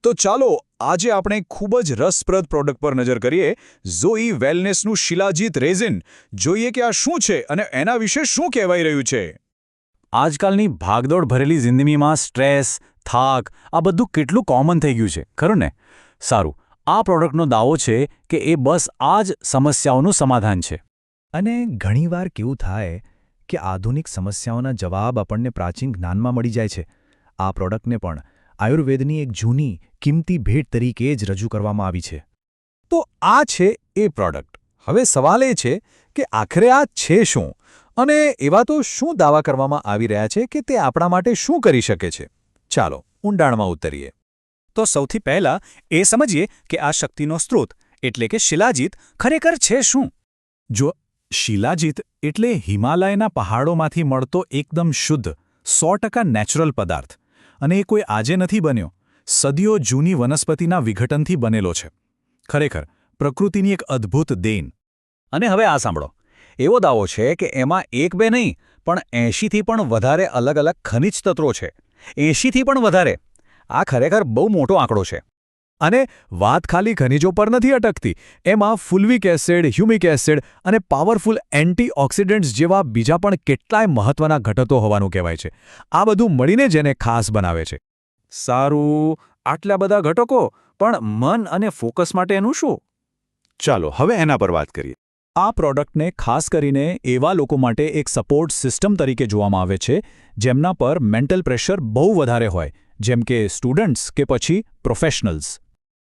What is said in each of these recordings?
તો ચાલો આજે આપણે ખૂબ જ રસપ્રદ પ્રોડક્ટ પર નજર કરીએ ઝોઈ વેલનેસનું શિલાજીત રેઝિન જોઈએ કે આ શું છે અને એના વિશે શું કહેવાઈ રહ્યું છે। આજકાલની ભાગદોડ ભરેલી જિંદગીમાં સ્ટ્રેસ, થાક આ બધું કેટલું કોમન થઈ ગયું છે, ખરું ને? સારું, આ પ્રોડક્ટનો દાવો છે કે એ બસ આ જ સમસ્યાઓનું સમાધાન છે। અને ઘણીવાર કેવું થાય કે આધુનિક સમસ્યાઓના જવાબ આપણને પ્રાચીન જ્ઞાનમાં મળી જાય છે। આ પ્રોડક્ટને પણ આયુર્વેદની એક જૂની, કિંમતી ભેટ તરીકે જ રજૂ કરવામાં આવી છે। તો આ છે એ પ્રોડક્ટ। હવે સવાલ એ છે કે આખરે આ છે શું અને એવા તો શું દાવા કરવામાં આવી રહ્યા છે કે તે આપણા માટે શું કરી શકે છે? ચાલો ઊંડાણમાં ઉતરીએ। તો સૌથી પહેલાં એ સમજીએ કે આ શક્તિનો સ્ત્રોત એટલે કે શિલાજીત ખરેખર છે શું? જો શિલાજીત એટલે હિમાલયના પહાડોમાંથી મળતો એકદમ શુદ્ધ 100% નેચરલ પદાર્થ, અને એ કોઈ આજે નથી બન્યો, સદીઓ જૂની વનસ્પતિના વિઘટનથી બનેલો છે। ખરેખર પ્રકૃતિની એક અદ્ભુત દેન। અને હવે આ સાંભળો, એવો દાવો છે કે એમાં એક બે નહીં પણ 80થી પણ વધારે અલગ અલગ ખનિજ તત્વો છે। 80થી પણ વધારે! આ ખરેખર બહુ મોટો આંકડો છે। અને વાત ખાલી ખનિજો પર નથી અટકતી, એમાં ફુલ્વિક એસિડ, હ્યુમિક એસિડ અને પાવરફુલ એન્ટીઓક્સિડન્ટ્સ જેવા બીજા પણ કેટલાય મહત્વના ઘટકો હોવાનું કહેવાય છે। આ બધું મળીને જેને ખાસ બનાવે છે। સારું, આટલા બધા ઘટકો, પણ મન અને ફોકસ માટે એનું શું? ચાલો હવે એના પર વાત કરીએ। આ પ્રોડક્ટને ખાસ કરીને એવા લોકો માટે એક સપોર્ટ સિસ્ટમ તરીકે જોવામાં આવે છે જેમના પર મેન્ટલ પ્રેશર બહુ વધારે હોય, જેમ કે સ્ટુડન્ટ્સ કે પછી પ્રોફેશનલ્સ।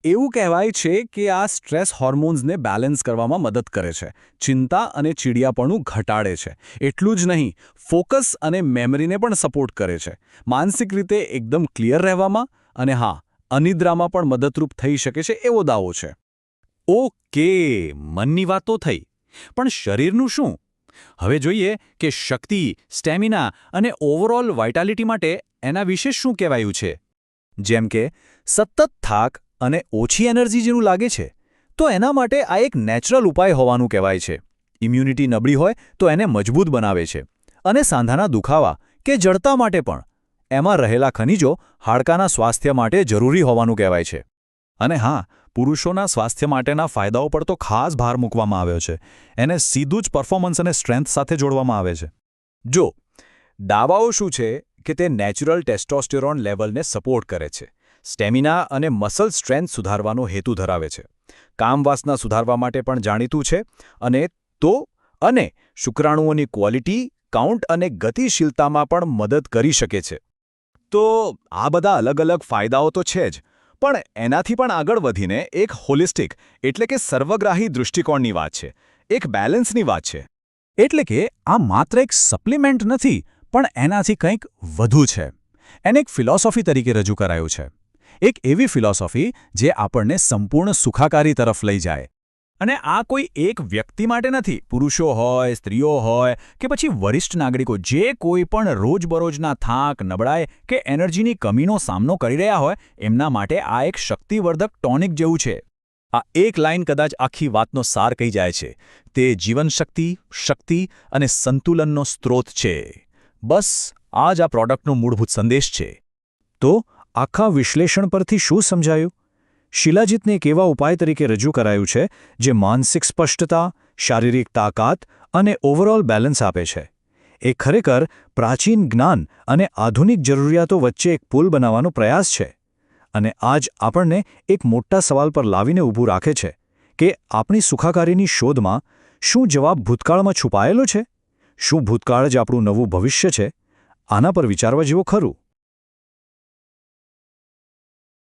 એવું કહેવાય છે કે આ સ્ટ્રેસ હોર્મોન્સને બેલેન્સ કરવામાં મદદ કરે છે, ચિંતા અને ચીડિયાપણું ઘટાડે છે। એટલું જ નહીં, ફોકસ અને મેમરીને પણ સપોર્ટ કરે છે, માનસિક રીતે એકદમ ક્લિયર રહેવામાં, અને હા, અનિદ્રામાં પણ મદદરૂપ થઈ શકે છે એવો દાવો છે। ઓકે, મનની વાત તો થઈ, પણ શરીરનું શું? હવે જોઈએ કે શક્તિ, સ્ટેમિના અને ઓવરઓલ વાઇટાલિટી માટે એના વિશે શું કહેવાયું છે। જેમ કે સતત થાક અને ઓછી એનર્જી જેવું લાગે છે, તો એના માટે આ એક નેચરલ ઉપાય હોવાનું કહેવાય છે। ઇમ્યુનિટી નબળી હોય તો એને મજબૂત બનાવે છે, અને સાંધાના દુખાવા કે જડતા માટે પણ એમાં રહેલા ખનિજો હાડકાના સ્વાસ્થ્ય માટે જરૂરી હોવાનું કહેવાય છે। અને હા, પુરુષોના સ્વાસ્થ્ય માટેના ફાયદાઓ પર તો ખાસ ભાર મૂકવામાં આવ્યો છે। એને સીધું જ પરફોર્મન્સ અને સ્ટ્રેન્થ સાથે જોડવામાં આવે છે। જો દાવાઓ શું છે કે તે નેચરલ ટેસ્ટોસ્ટેરોન લેવલને સપોર્ટ કરે છે, સ્ટેમિના અને મસલ સ્ટ્રેન્થ સુધારવાનો હેતુ ધરાવે છે, કામવાસના સુધારવા માટે પણ જાણીતું છે, અને શુક્રાણુઓની ક્વોલિટી, કાઉન્ટ અને ગતિશીલતામાં પણ મદદ કરી શકે છે। તો આ બધા અલગ અલગ ફાયદાઓ તો છે જ, પણ એનાથી પણ આગળ વધીને એક હોલિસ્ટિક એટલે કે સર્વગ્રાહી દૃષ્ટિકોણની વાત છે, એક બેલેન્સની વાત છે। એટલે કે આ માત્ર એક સપ્લિમેન્ટ નથી, પણ એનાથી કંઈક વધુ છે। એને એક ફિલોસોફી તરીકે રજૂ કરાયું છે, એક એવી ફિલોસોફી જે આપણને સંપૂર્ણ સુખાકારી તરફ લઈ જાય। અને આ કોઈ એક વ્યક્તિ માટે નથી, પુરુષો હોય, સ્ત્રીઓ હોય કે પછી વરિષ્ઠ નાગરિકો, જે કોઈ પણ રોજબરોજના થાક, નબળાઈ કે એનર્જીની કમીનો સામનો કરી રહ્યા હોય, એમના માટે આ એક શક્તિવર્ધક ટોનિક જેવું છે। આ એક લાઇન કદાચ આખી વાતનો સાર કહી જાય છે, તે જીવનશક્તિ, શક્તિ અને સંતુલનનો સ્ત્રોત છે। બસ આ જ આ પ્રોડક્ટનો મૂળભૂત સંદેશ છે। તો આખા વિશ્લેષણ પરથી શું સમજાયું? શિલાજીતને એક એવા ઉપાય તરીકે રજૂ કરાયું છે જે માનસિક સ્પષ્ટતા, શારીરિક તાકાત અને ઓવરઓલ બેલેન્સ આપે છે। એ ખરેખર પ્રાચીન જ્ઞાન અને આધુનિક જરૂરિયાતો વચ્ચે એક પુલ બનાવવાનો પ્રયાસ છે। અને આજ આપણને એક મોટા સવાલ પર લાવીને ઊભું રાખે છે કે આપણી સુખાકારીની શોધમાં શું જવાબ ભૂતકાળમાં છુપાયેલો છે? શું ભૂતકાળ જ આપણું નવું ભવિષ્ય છે? આના પર વિચારવા જેવું ખરું।